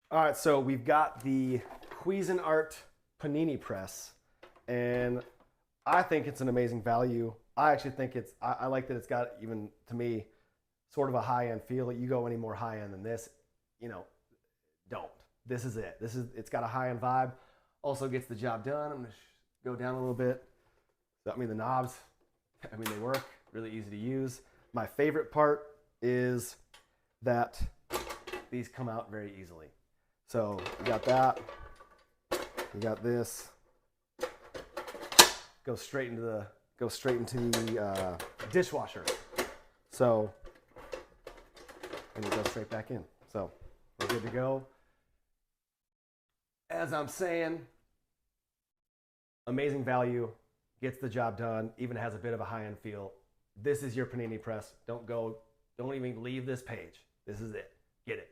All right, so we've got the Cuisinart Panini press, and I think it's an amazing value. I actually think I like that it's got, even to me, sort of a high-end feel. You go any more high-end than this, you know, don't. This is it. It's got a high-end vibe. Also gets the job done. I'm gonna go down a little bit. So, I mean, the knobs, I mean, they work. Really easy to use. My favorite part is that these come out very easily. So you got that. You got this. Go straight into the dishwasher. So, and it goes straight back in. So we're good to go. As I'm saying, amazing value, gets the job done, even has a bit of a high-end feel. This is your Panini press. Don't even leave this page. This is it. Get it.